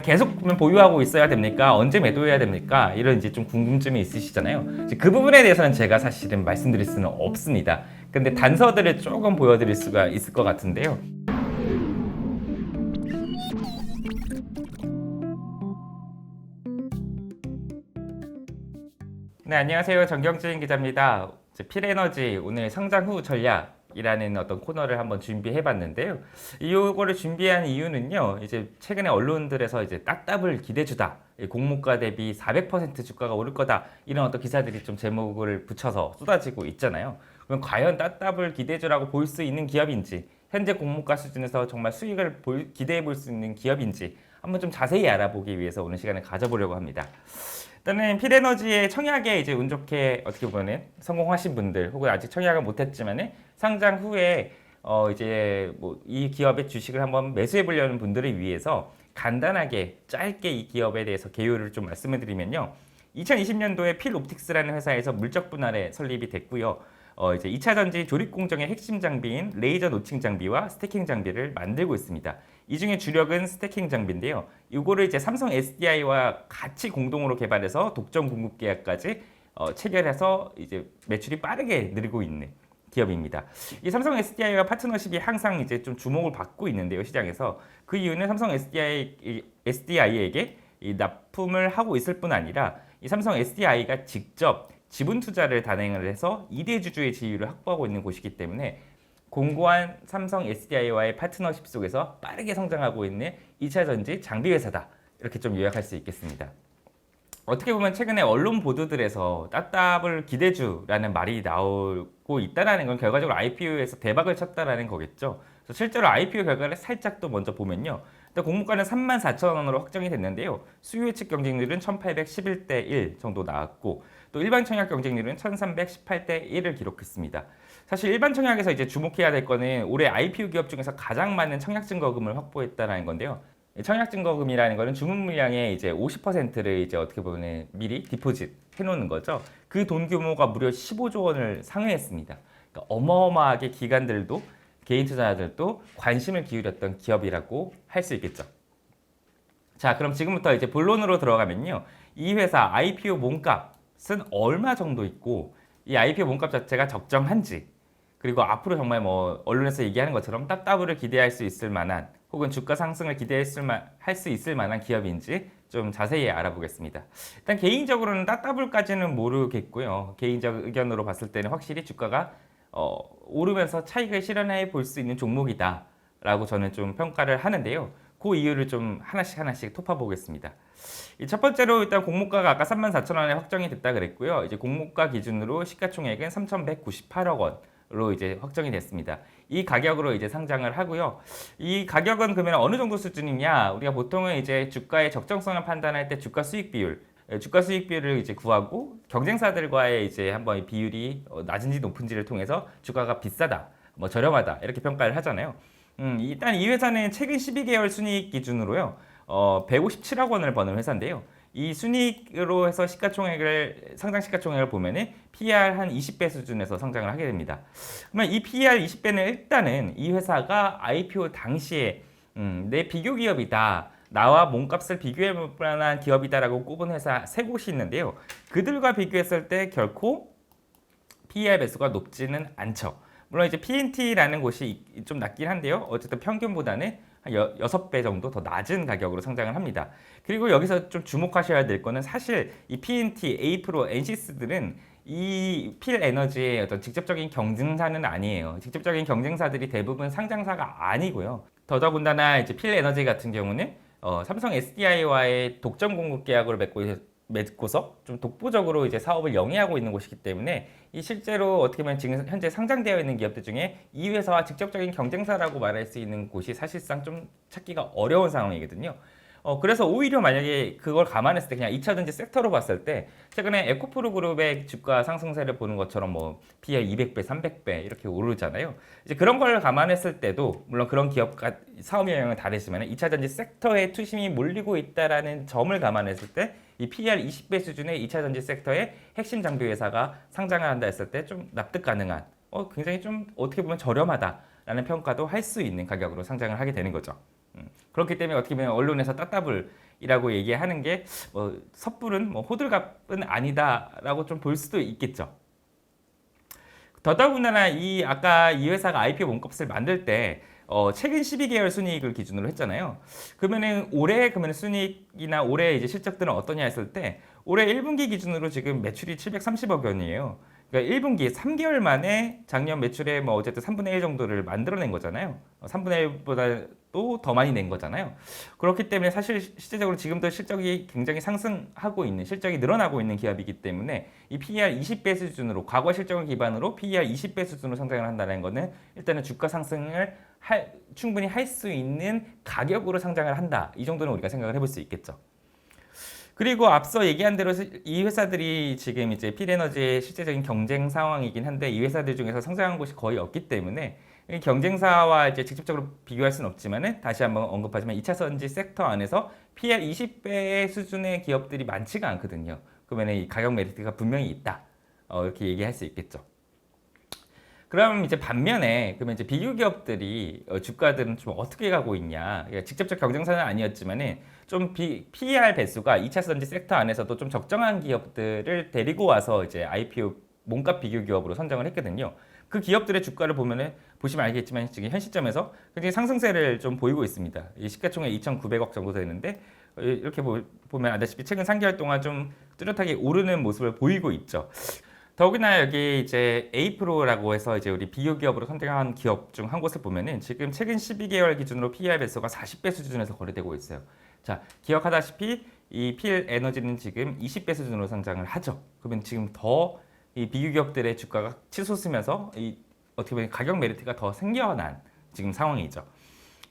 계속 보유하고 있어야 됩니까? 언제 매도해야 됩니까? 이런 이제 좀 궁금증이 있으시잖아요. 그 부분에 대해서는 제가 사실은 말씀드릴 수는 없습니다. 근데 단서들을 조금 보여드릴 수가 있을 것 같은데요. 네, 안녕하세요. 정경진 기자입니다. 필에너지 오늘 상장 후 전략이라는 어떤 코너를 한번 준비해 봤는데요. 이거를 준비한 이유는요. 이제 최근에 언론들에서 이제 따따블 기대주다. 공모가 대비 400% 주가가 오를 거다. 이런 어떤 기사들이 좀 제목을 붙여서 쏟아지고 있잖아요. 그럼 과연 따따블 기대주라고 볼 수 있는 기업인지, 현재 공모가 수준에서 정말 수익을 기대해 볼 수 있는 기업인지 한번 좀 자세히 알아보기 위해서 오늘 시간을 가져보려고 합니다. 일단은 필에너지의 청약에 이제 운 좋게 어떻게 보면 성공하신 분들 혹은 아직 청약을 못했지만은 상장 후에 이제 뭐 이 기업의 주식을 한번 매수해 보려는 분들을 위해서 간단하게 짧게 이 기업에 대해서 개요를 좀 말씀을 드리면요. 2020년도에 필옵틱스라는 회사에서 물적 분할에 설립이 됐고요. 이제 2차 전지 조립 공정의 핵심 장비인 레이저 노칭 장비와 스태킹 장비를 만들고 있습니다. 이 중에 주력은 스태킹 장비인데요. 이거를 이제 삼성 SDI와 같이 공동으로 개발해서 독점 공급 계약까지 체결해서 이제 매출이 빠르게 늘고 있는 기업입니다. 이 삼성 SDI와 파트너십이 항상 이제 좀 주목을 받고 있는데요, 시장에서. 그 이유는 삼성 SDI에게 이 납품을 하고 있을 뿐 아니라 이 삼성 SDI가 직접 지분 투자를 단행을 해서 2대 주주의 지위를 확보하고 있는 곳이기 때문에 공고한 삼성 SDI와의 파트너십 속에서 빠르게 성장하고 있는 2차 전지 장비 회사다. 이렇게 좀 요약할 수 있겠습니다. 어떻게 보면 최근에 언론 보도들에서 따따블 기대주라는 말이 나오고 있다는 건 결과적으로 IPO에서 대박을 쳤다라는 거겠죠. 그래서 실제로 IPO 결과를 살짝 또 먼저 보면요. 일단 공모가는 34,000원으로 확정이 됐는데요. 수요 예측 경쟁률은 1811대 1 정도 나왔고 또 일반 청약 경쟁률은 1318대 1을 기록했습니다. 사실 일반 청약에서 이제 주목해야 될 거는 올해 IPO 기업 중에서 가장 많은 청약 증거금을 확보했다는 건데요. 청약 증거금이라는 거는 주문 물량의 이제 50%를 이제 어떻게 보면 미리 디포짓 해놓는 거죠. 그 돈 규모가 무려 15조 원을 상회했습니다. 그러니까 어마어마하게 기관들도 개인 투자자들도 관심을 기울였던 기업이라고 할 수 있겠죠. 자, 그럼 지금부터 이제 본론으로 들어가면요. 이 회사 IPO 몸값은 얼마 정도 있고 이 IPO 몸값 자체가 적정한지 그리고 앞으로 정말 뭐 언론에서 얘기하는 것처럼 따따블을 기대할 수 있을 만한 혹은 주가 상승을 할 수 있을 만한 기업인지 좀 자세히 알아보겠습니다. 일단 개인적으로는 따따블까지는 모르겠고요. 개인적 의견으로 봤을 때는 확실히 주가가 오르면서 차익을 실현해 볼 수 있는 종목이다 라고 저는 좀 평가를 하는데요. 그 이유를 좀 하나씩 토파 보겠습니다. 첫 번째로 일단 공모가가 아까 34,000원에 확정이 됐다 그랬고요. 이제 공모가 기준으로 시가총액은 3,198억 원으로 이제 확정이 됐습니다. 이 가격으로 이제 상장을 하고요. 이 가격은 그러면 어느 정도 수준이냐? 우리가 보통은 이제 주가의 적정성을 판단할 때 주가 수익 비율을 이제 구하고 경쟁사들과의 이제 한번 비율이 낮은지 높은지를 통해서 주가가 비싸다, 뭐 저렴하다 이렇게 평가를 하잖아요. 일단 이 회사는 최근 12개월 순이익 기준으로요. 157억 원을 버는 회사인데요. 이 순이익으로 해서 상장 시가총액을 보면은 PER 한 20배 수준에서 상장을 하게 됩니다. 그러면 이 PER 20배는 일단은 이 회사가 IPO 당시에 내 비교 기업이다. 나와 몸값을 비교해 볼 만한 기업이다라고 꼽은 회사 세 곳이 있는데요. 그들과 비교했을 때 결코 PER 배수가 높지는 않죠. 물론 이제 PNT라는 곳이 좀 낮긴 한데요. 어쨌든 평균보다는 한 6배 정도 더 낮은 가격으로 상장을 합니다. 그리고 여기서 좀 주목하셔야 될 거는 사실 이 PNT, A-프로, 엔시스들은 이 필에너지의 어떤 직접적인 경쟁사는 아니에요. 직접적인 경쟁사들이 대부분 상장사가 아니고요. 더더군다나 이제 필에너지 같은 경우는 삼성 SDI와의 독점 공급 계약을 맺고서 좀 독보적으로 이제 사업을 영위하고 있는 곳이기 때문에 이 실제로 어떻게 보면 지금 현재 상장되어 있는 기업들 중에 이 회사와 직접적인 경쟁사라고 말할 수 있는 곳이 사실상 좀 찾기가 어려운 상황이거든요. 그래서 오히려 만약에 그걸 감안했을 때 그냥 2차 전지 섹터로 봤을 때 최근에 에코프로 그룹의 주가 상승세를 보는 것처럼 뭐 PE 200배, 300배 이렇게 오르잖아요. 이제 그런 걸 감안했을 때도 물론 그런 기업과 사업 영역은 다르지만 2차 전지 섹터에 투심이 몰리고 있다라는 점을 감안했을 때 이 PER 20배 수준의 2차 전지 섹터의 핵심 장비 회사가 상장을 한다 했을 때 좀 납득 가능한 굉장히 좀 어떻게 보면 저렴하다라는 평가도 할 수 있는 가격으로 상장을 하게 되는 거죠. 그렇기 때문에 어떻게 보면 언론에서 따따블 이라고 얘기하는 게 섣부른 호들갑은 아니다라고 좀 볼 수도 있겠죠. 더더군다나 아까 이 회사가 IPO 몸값을 만들 때 최근 12개월 순이익을 기준으로 했잖아요. 그러면은 올해 순이익이나 올해 이제 실적들은 어떠냐 했을 때 올해 1분기 기준으로 지금 매출이 730억 원이에요. 그러니까 1분기 3개월 만에 작년 매출의 어쨌든 3분의 1 정도를 만들어낸 거잖아요. 3분의 1보다도 더 많이 낸 거잖아요. 그렇기 때문에 사실 실제적으로 지금도 실적이 굉장히 상승하고 있는, 실적이 늘어나고 있는 기업이기 때문에 이 PER 20배 수준으로, 과거 실적을 기반으로 PER 20배 수준으로 성장을 한다는 거는 일단은 주가 상승을 충분히 할 수 있는 가격으로 상장을 한다. 이 정도는 우리가 생각을 해볼 수 있겠죠. 그리고 앞서 얘기한 대로 이 회사들이 지금 이제 필에너지의 실제적인 경쟁 상황이긴 한데 이 회사들 중에서 성장한 곳이 거의 없기 때문에 경쟁사와 이제 직접적으로 비교할 수는 없지만은 다시 한번 언급하지만 2차 전지 섹터 안에서 PER 20배 수준의 기업들이 많지가 않거든요. 그러면 이 가격 메리트가 분명히 있다. 이렇게 얘기할 수 있겠죠. 그럼 이제 반면에 그러면 이제 비교 기업들이 주가들은 좀 어떻게 가고 있냐? 그러니까 직접적 경쟁사는 아니었지만은 좀 PER 배수가 2차 전지 섹터 안에서도 좀 적정한 기업들을 데리고 와서 이제 IPO 몸값 비교 기업으로 선정을 했거든요. 그 기업들의 주가를 보시면 알겠지만 지금 현 시점에서 굉장히 상승세를 좀 보이고 있습니다. 이 시가총액 2,900억 정도 되는데 이렇게 보면 알다시피 최근 3개월 동안 좀 뚜렷하게 오르는 모습을 보이고 있죠. 더욱이나 여기 이제 A프로라고 해서 이제 우리 비교 기업으로 선택한 기업 중 한 곳을 보면은 지금 최근 12개월 기준으로 PER 배수가 40배 수준에서 거래되고 있어요. 자, 기억하다시피 이 필에너지는 지금 20배 수준으로 상장을 하죠. 그러면 지금 더 이 비교 기업들의 주가가 치솟으면서 어떻게 보면 가격 메리트가 더 생겨난 지금 상황이죠.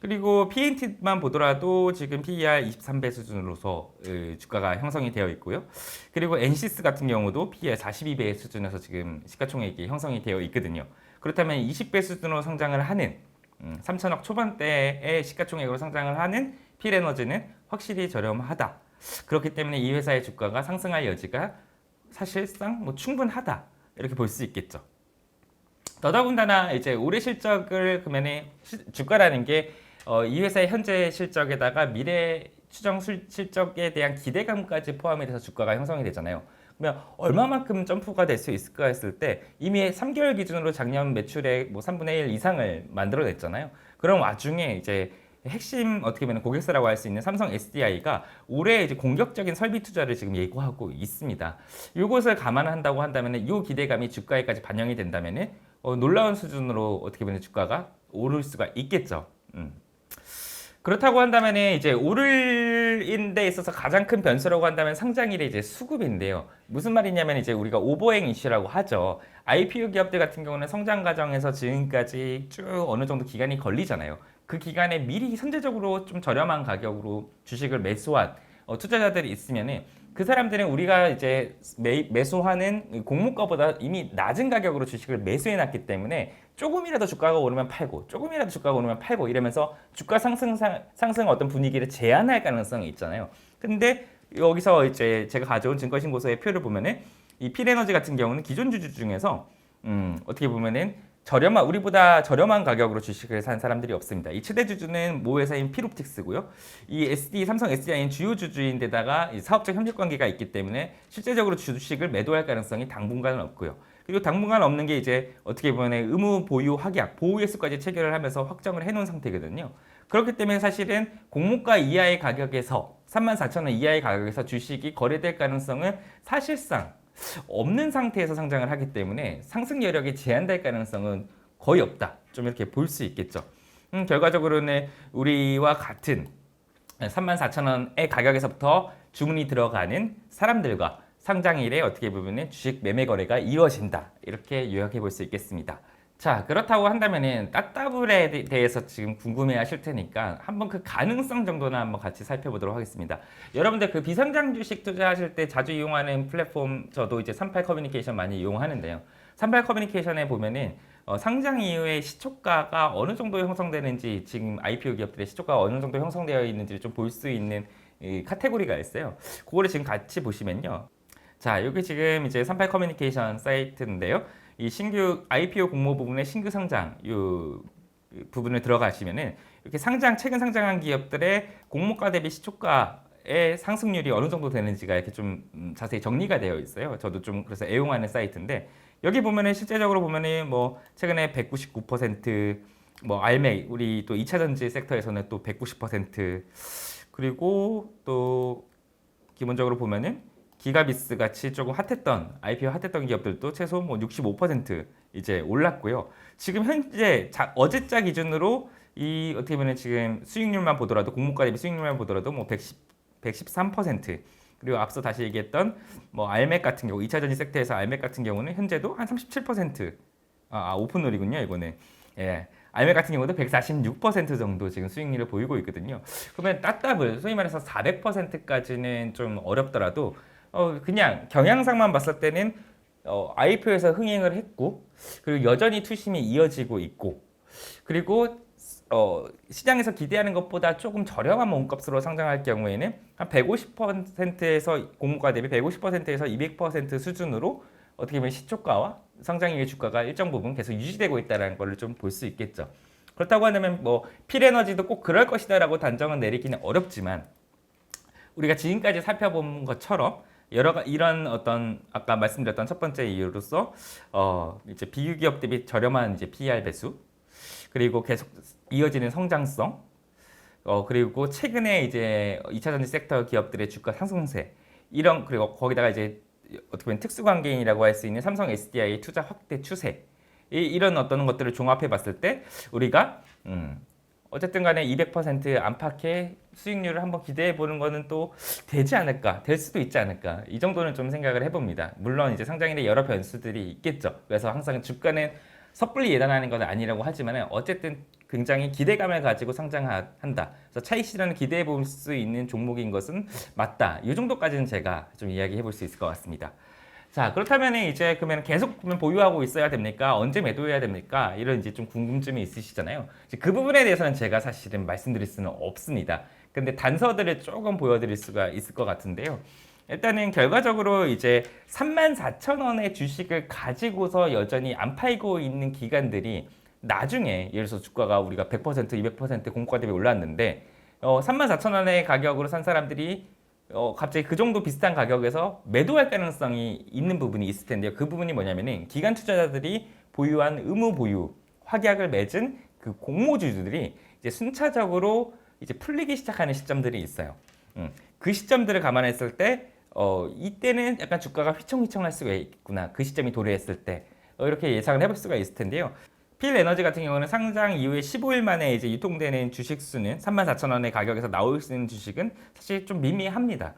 그리고 PNT만 보더라도 지금 PER 23배 수준으로서 주가가 형성이 되어 있고요. 그리고 NCS 같은 경우도 PER 42배 수준에서 지금 시가총액이 형성이 되어 있거든요. 그렇다면 20배 수준으로 성장을 하는 3천억 초반대의 시가총액으로 성장을 하는 필에너지는 확실히 저렴하다. 그렇기 때문에 이 회사의 주가가 상승할 여지가 사실상 충분하다. 이렇게 볼 수 있겠죠. 더더군다나 이제 올해 실적을 그러면 주가라는 게 이 회사의 현재 실적에다가 미래 추정 실적에 대한 기대감까지 포함이 돼서 주가가 형성이 되잖아요. 그러면 얼마만큼 점프가 될 수 있을까 했을 때 이미 3개월 기준으로 작년 매출의 3분의 1 이상을 만들어냈잖아요. 그런 와중에 이제 핵심 어떻게 보면 고객사라고 할 수 있는 삼성 SDI가 올해 이제 공격적인 설비 투자를 지금 예고하고 있습니다. 이것을 감안한다고 한다면 이 기대감이 주가에까지 반영이 된다면 놀라운 수준으로 어떻게 보면 주가가 오를 수가 있겠죠. 그렇다고 한다면 이제 오를인 데 있어서 가장 큰 변수라고 한다면 상장일의 이제 수급인데요. 무슨 말이냐면 이제 우리가 오버행 이슈라고 하죠. IPO 기업들 같은 경우는 성장 과정에서 지금까지 쭉 어느 정도 기간이 걸리잖아요. 그 기간에 미리 선제적으로 좀 저렴한 가격으로 주식을 매수한 투자자들이 있으면은 그 사람들은 우리가 이제 매수하는 공모가보다 이미 낮은 가격으로 주식을 매수해 놨기 때문에 조금이라도 주가가 오르면 팔고 조금이라도 주가가 오르면 팔고 이러면서 주가 상승 어떤 분위기를 제한할 가능성이 있잖아요. 근데 여기서 이제 제가 가져온 증권신고서의 표를 보면은 이 필에너지 같은 경우는 기존 주주 중에서 어떻게 보면은 우리보다 저렴한 가격으로 주식을 산 사람들이 없습니다. 이 최대 주주는 모 회사인 필옵틱스고요. 이 삼성 SDI는 주요 주주인데다가 사업적 협력 관계가 있기 때문에 실제적으로 주식을 매도할 가능성이 당분간은 없고요. 그리고 당분간 없는 게 이제 어떻게 보면 의무 보유 확약, 보호 예수까지 체결을 하면서 확정을 해놓은 상태거든요. 그렇기 때문에 사실은 공모가 이하의 가격에서 34,000원 이하의 가격에서 주식이 거래될 가능성은 사실상 없는 상태에서 상장을 하기 때문에 상승 여력이 제한될 가능성은 거의 없다. 좀 이렇게 볼 수 있겠죠. 결과적으로는 우리와 같은 34,000원의 가격에서부터 주문이 들어가는 사람들과 상장일에 어떻게 보면 주식 매매 거래가 이루어진다. 이렇게 요약해 볼 수 있겠습니다. 자, 그렇다고 한다면은 따따블에 대해서 지금 궁금해 하실 테니까 한번 그 가능성 정도는 한번 같이 살펴보도록 하겠습니다. 여러분들 그 비상장 주식 투자하실 때 자주 이용하는 플랫폼 저도 이제 38 커뮤니케이션 많이 이용하는데요. 38 커뮤니케이션에 보면은 상장 이후에 시초가가 어느 정도 형성되는지 지금 IPO 기업들의 시초가가 어느 정도 형성되어 있는지를 좀 볼 수 있는 이 카테고리가 있어요. 그거를 지금 같이 보시면요. 자, 여기 지금 이제 38 커뮤니케이션 사이트인데요. 이 신규 IPO 공모 부분의 신규 상장 이 부분을 들어가시면은 이렇게 최근 상장한 기업들의 공모가 대비 시초가에 주가의 상승률이 어느 정도 되는지가 이렇게 좀 자세히 정리가 되어 있어요. 저도 좀 그래서 애용하는 사이트인데 여기 보면은 실제적으로 보면은 뭐 최근에 199%, 뭐 알맥 우리 또 2차 전지 섹터에서는 또 190%, 그리고 또 기본적으로 보면은 기가비스 같이 조금 핫했던 IPO 핫했던 기업들도 최소 뭐 65% 이제 올랐고요. 지금 현재 어제자 기준으로 이 어떻게 보면 지금 수익률만 보더라도 공모가 대비 수익률만 보더라도 뭐 113%, 그리고 앞서 다시 얘기했던 뭐 알맥 같은 경우 2차 전지 섹터에서 알맥 같은 경우는 현재도 한 37%, 오픈롤이군요 이거는. 예. 알맥 같은 경우도 146% 정도 지금 수익률을 보이고 있거든요. 그러면 따따블 소위 말해서 400%까지는 좀 어렵더라도 그냥 경향상만 봤을 때는 IPO에서 흥행을 했고, 그리고 여전히 투심이 이어지고 있고, 그리고 시장에서 기대하는 것보다 조금 저렴한 몸값으로 상장할 경우에는 한 150%에서 공모가 대비 150%에서 200% 수준으로 어떻게 보면 시초가와 상장일의 주가가 일정 부분 계속 유지되고 있다는 걸 좀 볼 수 있겠죠. 그렇다고 한다면 뭐 필에너지도 꼭 그럴 것이다라고 단정은 내리기는 어렵지만, 우리가 지금까지 살펴본 것처럼 이런 어떤 아까 말씀드렸던 첫 번째 이유로서 이제 비교 기업 대비 저렴한 이제 PER 배수, 그리고 계속 이어지는 성장성, 그리고 최근에 이제 2차 전지 섹터 기업들의 주가 상승세, 이런, 그리고 거기다가 이제 어떻게 보면 특수관계인이라고 할 수 있는 삼성 SDI 투자 확대 추세, 이런 어떤 것들을 종합해 봤을 때 우리가 어쨌든 간에 200% 안팎의 수익률을 한번 기대해 보는 거는 또 되지 않을까, 될 수도 있지 않을까, 이 정도는 좀 생각을 해봅니다. 물론 이제 상장일에 여러 변수들이 있겠죠. 그래서 항상 주가는 섣불리 예단하는 건 아니라고 하지만 어쨌든 굉장히 기대감을 가지고 상장한다. 그래서 차익 실현을 기대해 볼 수 있는 종목인 것은 맞다. 이 정도까지는 제가 좀 이야기해 볼 수 있을 것 같습니다. 자, 그렇다면 이제 그러면 계속 보유하고 있어야 됩니까? 언제 매도해야 됩니까? 이런 이제 좀 궁금증이 있으시잖아요. 그 부분에 대해서는 제가 사실은 말씀드릴 수는 없습니다. 근데 단서들을 조금 보여드릴 수가 있을 것 같은데요. 일단은 결과적으로 이제 34,000원의 주식을 가지고서 여전히 안 팔고 있는 기관들이 나중에 예를 들어서 주가가 우리가 100%, 200% 공가 대비 올랐는데 34,000원의 가격으로 산 사람들이 갑자기 그 정도 비슷한 가격에서 매도할 가능성이 있는 부분이 있을 텐데요. 그 부분이 뭐냐면은 기관 투자자들이 보유한 의무 보유 확약을 맺은 그 공모주주들이 이제 순차적으로 이제 풀리기 시작하는 시점들이 있어요. 그 시점들을 감안했을 때 이때는 약간 주가가 휘청휘청할 수가 있구나. 그 시점이 도래했을 때 이렇게 예상을 해볼 수가 있을 텐데요. 필에너지 같은 경우는 상장 이후에 15일 만에 이제 유통되는 주식 수는 34,000원의 가격에서 나올 수 있는 주식은 사실 좀 미미합니다.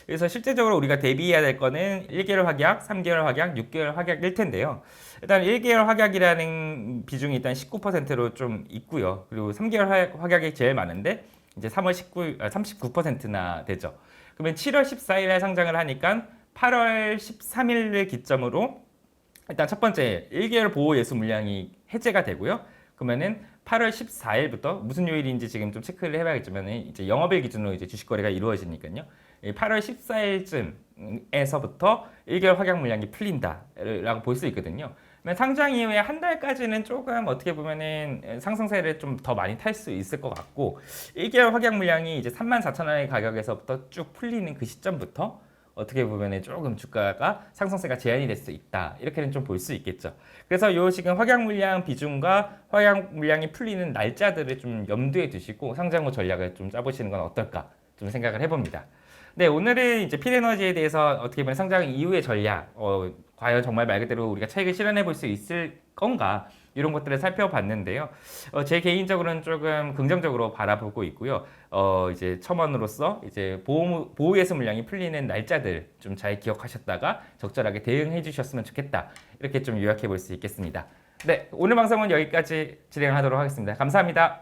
그래서 실제적으로 우리가 대비해야 될 거는 1개월 확약, 3개월 확약, 6개월 확약일 텐데요. 일단 1개월 확약이라는 비중이 일단 19%로 좀 있고요. 그리고 3개월 확약이 제일 많은데 이제 3월 39%나 되죠. 그러면 7월 14일에 상장을 하니까 8월 13일을 기점으로 일단 첫 번째 1개월 보호 예수 물량이 해제가 되고요. 그러면은 8월 14일부터 무슨 요일인지 지금 좀 체크를 해봐야겠지만 이제 영업일 기준으로 이제 주식 거래가 이루어지니까요. 8월 14일쯤에서부터 1개월 확약 물량이 풀린다라고 볼 수 있거든요. 상장 이후에 한 달까지는 조금 어떻게 보면은 상승세를 좀 더 많이 탈 수 있을 것 같고, 1개월 확약 물량이 이제 34,000원의 가격에서부터 쭉 풀리는 그 시점부터 어떻게 보면 조금 주가가 상승세가 제한이 될 수 있다. 이렇게는 좀 볼 수 있겠죠. 그래서 요 지금 확약 물량 비중과 확약 물량이 풀리는 날짜들을 좀 염두에 두시고 상장 후 전략을 좀 짜보시는 건 어떨까 좀 생각을 해봅니다. 네, 오늘은 이제 필에너지에 대해서 어떻게 보면 상장 이후의 전략, 과연 정말 말 그대로 우리가 차익을 실현해 볼 수 있을 건가, 이런 것들을 살펴봤는데요. 제 개인적으로는 조금 긍정적으로 바라보고 있고요. 이제 첨언으로서 이제 보호예수 물량이 풀리는 날짜들 좀 잘 기억하셨다가 적절하게 대응해 주셨으면 좋겠다. 이렇게 좀 요약해 볼 수 있겠습니다. 네, 오늘 방송은 여기까지 진행하도록 하겠습니다. 감사합니다.